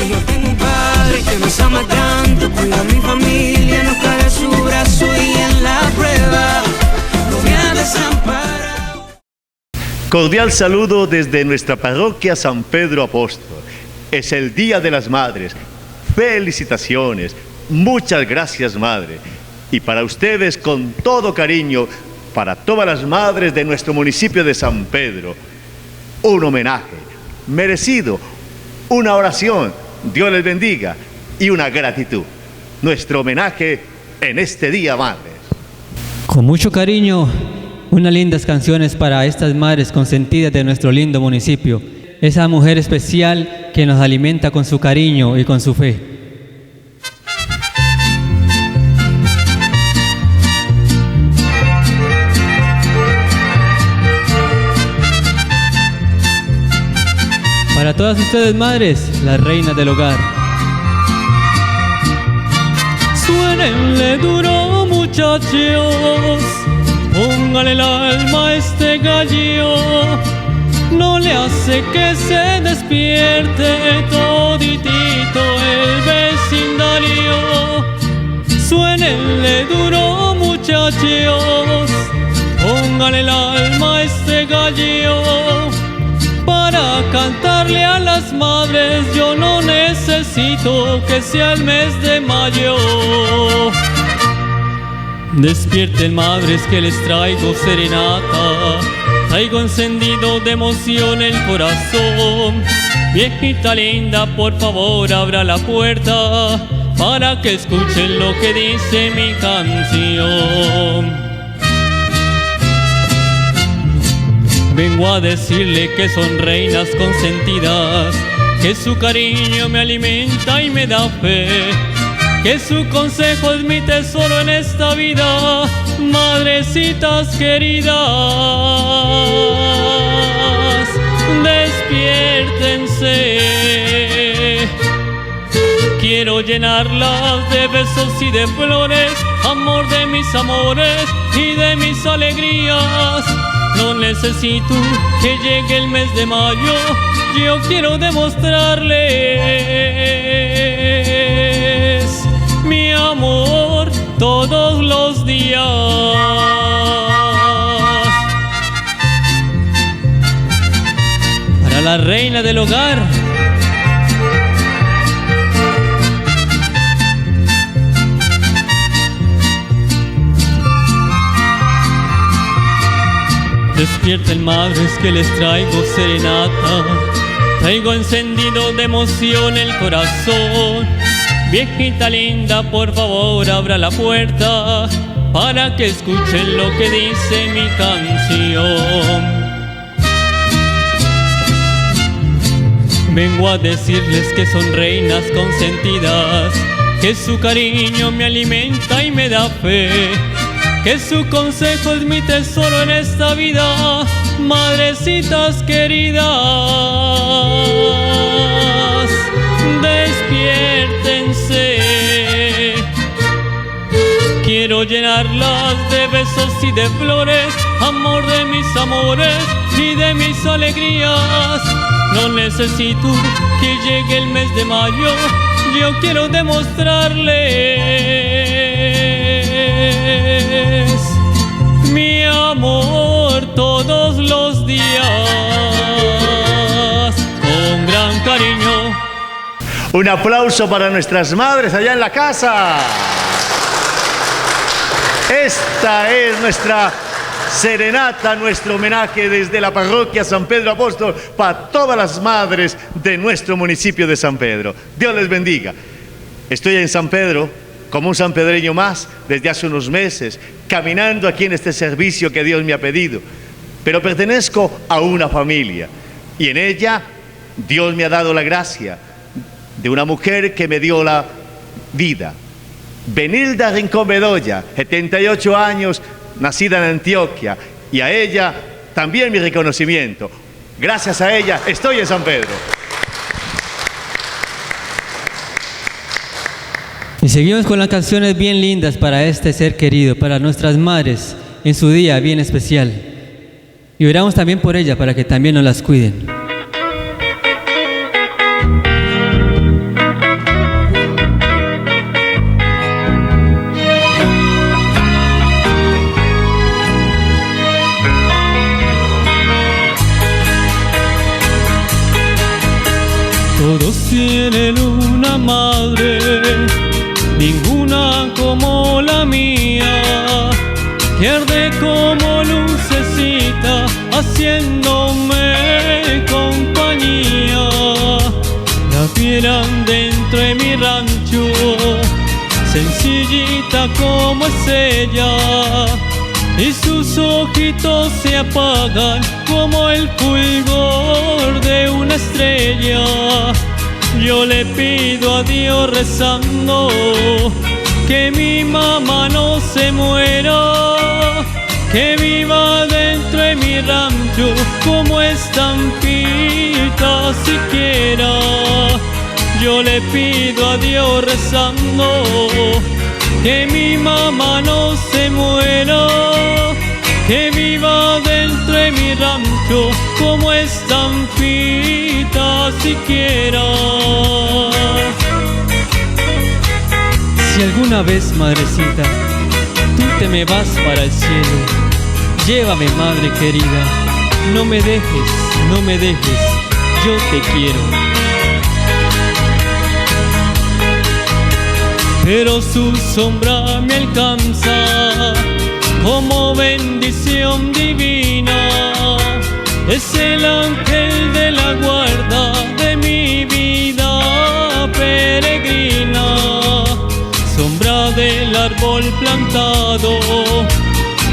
Yo tengo un padre que nos ama tanto, cuida a mi familia, nos carga su brazo y en la prueba no me ha desamparado. Cordial saludo desde nuestra parroquia San Pedro Apóstol. Es el Día de las Madres. Felicitaciones. Muchas gracias, Madre. Y para ustedes, con todo cariño, para todas las madres de nuestro municipio de San Pedro, un homenaje merecido, una oración, Dios les bendiga, y una gratitud. Nuestro homenaje en este Día, Madres. Con mucho cariño, unas lindas canciones para estas madres consentidas de nuestro lindo municipio. Esa mujer especial que nos alimenta con su cariño y con su fe. Para todas ustedes, madres, las reinas del hogar. Suénenle duro, muchachos, póngale el alma a este gallo. No le hace que se despierte toditito el vecindario. Suénenle duro, muchachos, póngale el alma a este gallo. Para cantarle a las madres yo no necesito que sea el mes de mayo. Despierten, madres, que les traigo serenata. Traigo encendido de emoción el corazón. Viejita linda, por favor abra la puerta para que escuchen lo que dice mi canción. Vengo a decirle que son reinas consentidas, que su cariño me alimenta y me da fe, que su consejo es mi tesoro en esta vida, madrecitas queridas. Despiértense. Quiero llenarlas de besos y de flores, amor de mis amores y de mis alegrías. No necesito que llegue el mes de mayo, yo quiero demostrarles mi amor todos los días. Para la reina del hogar, despierten, madres, que les traigo serenata. Traigo encendido de emoción el corazón. Viejita linda, por favor abra la puerta para que escuchen lo que dice mi canción. Vengo a decirles que son reinas consentidas, que su cariño me alimenta y me da fe, que su consejo es mi tesoro en esta vida, madrecitas queridas. Despiértense. Quiero llenarlas de besos y de flores, amor de mis amores y de mis alegrías. No necesito que llegue el mes de mayo, yo quiero demostrarles mi amor todos los días, con gran cariño. Un aplauso para nuestras madres allá en la casa. Esta es nuestra serenata, nuestro homenaje desde la parroquia San Pedro Apóstol para todas las madres de nuestro municipio de San Pedro. Dios les bendiga. Estoy en San Pedro como un sanpedreño más desde hace unos meses, caminando aquí en este servicio que Dios me ha pedido. Pero pertenezco a una familia y en ella Dios me ha dado la gracia de una mujer que me dio la vida. Benilda Rincón Bedoya, 78 años, nacida en Antioquia, y a ella también mi reconocimiento. Gracias a ella estoy en San Pedro. Y seguimos con las canciones bien lindas para este ser querido, para nuestras madres en su día bien especial. Y oramos también por ella para que también nos las cuiden. tiene una madre, ninguna como la mía, que arde como lucecita, haciéndome compañía. La vieran dentro de mi rancho, sencillita como es ella, y sus ojitos se apagan como el fulgor de una estrella. Yo le pido a Dios rezando que mi mamá no se muera, que viva dentro de mi rancho como estampita siquiera. Yo le pido a Dios rezando que mi mamá no se muera, que viva dentro de mi rancho como estampita siquiera. Si alguna vez, madrecita, tú te me vas para el cielo, llévame, madre querida, no me dejes, no me dejes, yo te quiero. Pero su sombra me alcanza como bendición divina, es el ángel de la guarda de mi vida peregrina. Sombra del árbol plantado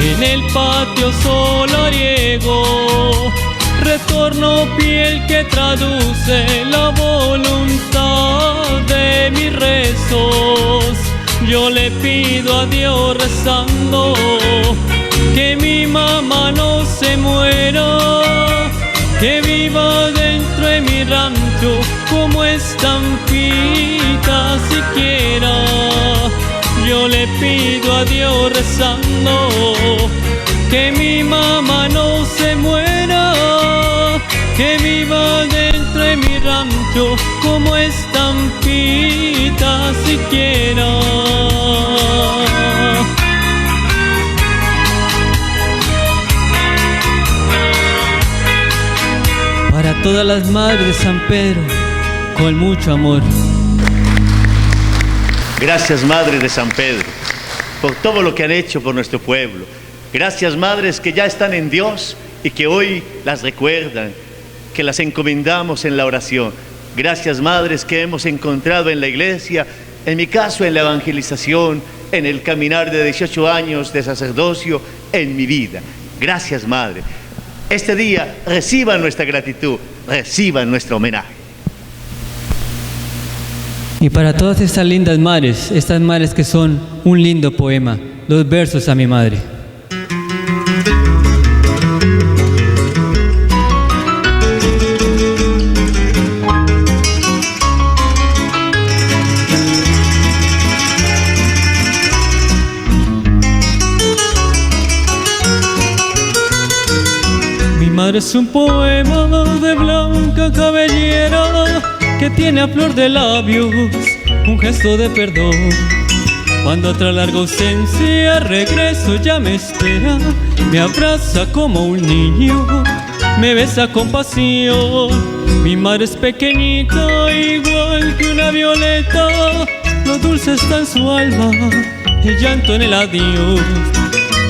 en el patio solariego, retorno piel que traduce la voluntad de mis rezos. Yo le pido a Dios rezando que mi mamá no se muera, que viva dentro de mi rancho como estampita siquiera. Yo le pido a Dios rezando que mi mamá no se muera, que viva dentro de mi rancho como estampita siquiera. Para todas las madres de San Pedro, con mucho amor. Gracias, madres de San Pedro, por todo lo que han hecho por nuestro pueblo. Gracias, madres que ya están en Dios y que hoy las recuerdan, que las encomendamos en la oración. Gracias, madres que hemos encontrado en la iglesia, en mi caso en la evangelización, en el caminar de 18 años de sacerdocio, en mi vida. Gracias, madre. Este día reciban nuestra gratitud, reciban nuestro homenaje. Y para todas estas lindas madres, estas madres que son un lindo poema, 2 versos a mi madre. Mi madre es un poema de blanca cabellera que tiene a flor de labios un gesto de perdón. Cuando tras larga ausencia regreso ya me espera, me abraza como un niño, me besa con pasión. Mi madre es pequeñita, igual que una violeta, lo dulce está en su alma, el llanto en el adiós.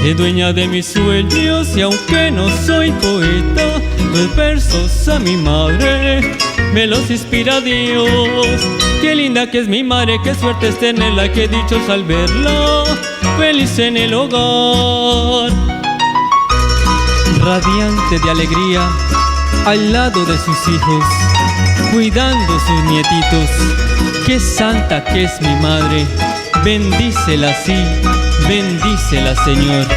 Es dueña de mis sueños y aunque no soy poeta, los versos a mi madre me los inspira Dios. Qué linda que es mi madre, qué suerte es tenerla, qué dichos al verla, feliz en el hogar. Radiante de alegría, al lado de sus hijos, cuidando sus nietitos. Qué santa que es mi madre, bendícela así, bendícela, Señor.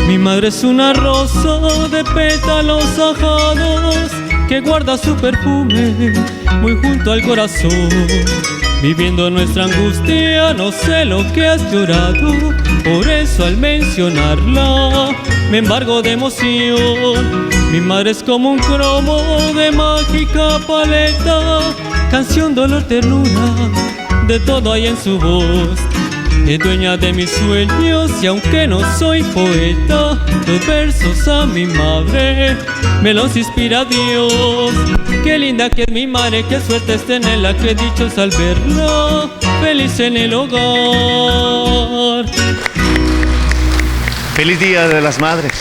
Mi madre es una rosa de pétalos ajados que guarda su perfume muy junto al corazón. Viviendo nuestra angustia, no sé lo que has llorado, por eso al mencionarla me embargo de emoción. Mi madre es como un cromo de mágica paleta, canción, dolor, ternura, de todo hay en su voz. es dueña de mis sueños y aunque no soy poeta, los versos a mi madre me los inspira Dios. Qué linda que es mi madre, qué suerte es tenerla, qué dichos al verla feliz en el hogar. Feliz Día de las Madres.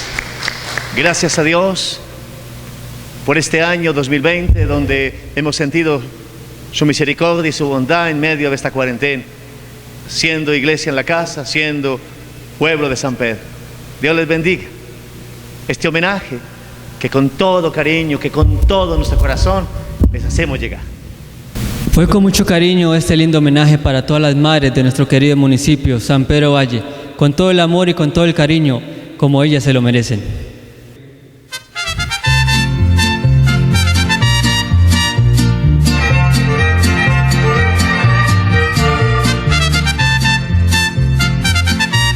Gracias a Dios por este año 2020 donde hemos sentido su misericordia y su bondad en medio de esta cuarentena, siendo iglesia en la casa, siendo pueblo de San Pedro. Dios les bendiga. Este homenaje que con todo cariño, que con todo nuestro corazón les hacemos llegar. Fue con mucho cariño este lindo homenaje para todas las madres de nuestro querido municipio, San Pedro Valle, con todo el amor y con todo el cariño, como ellas se lo merecen.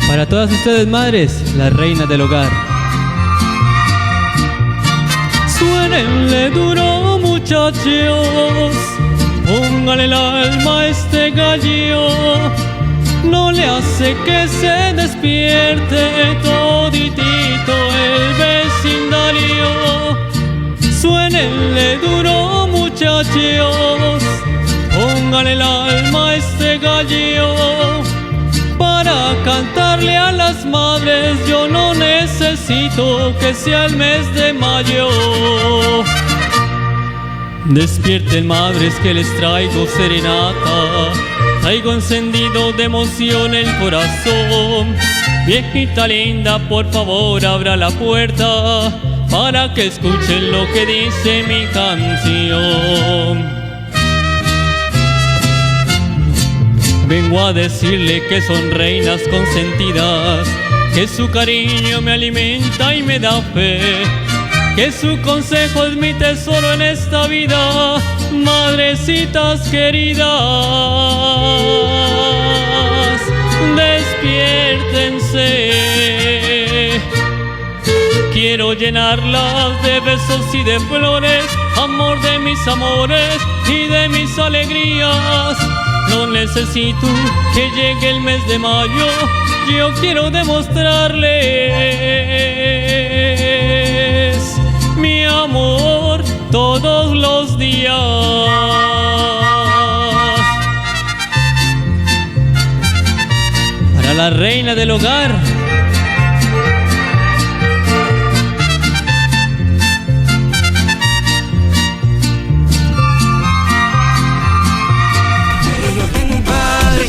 Para todas ustedes madres, las reinas del hogar. Suénenle duro muchachos, póngale el alma a este gallo, no le hace que se despierte toditito el vecindario. Suénenle duro muchachos, póngale el alma a este gallo, para cantarle a las madres yo no necesito que sea el mes de mayo. Despierten madres que les traigo serenata, traigo encendido de emoción el corazón. Viejita linda, por favor abra la puerta para que escuchen lo que dice mi canción. Vengo a decirle que son reinas consentidas, que su cariño me alimenta y me da fe, que su consejo es mi tesoro en esta vida, madrecitas queridas. Despiértense, quiero llenarlas de besos y de flores, amor de mis amores y de mis alegrías. No necesito que llegue el mes de mayo, yo quiero demostrarles mi amor todos los días. Para la reina del hogar,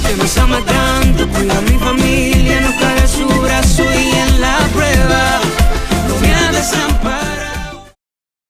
que nos ama tanto.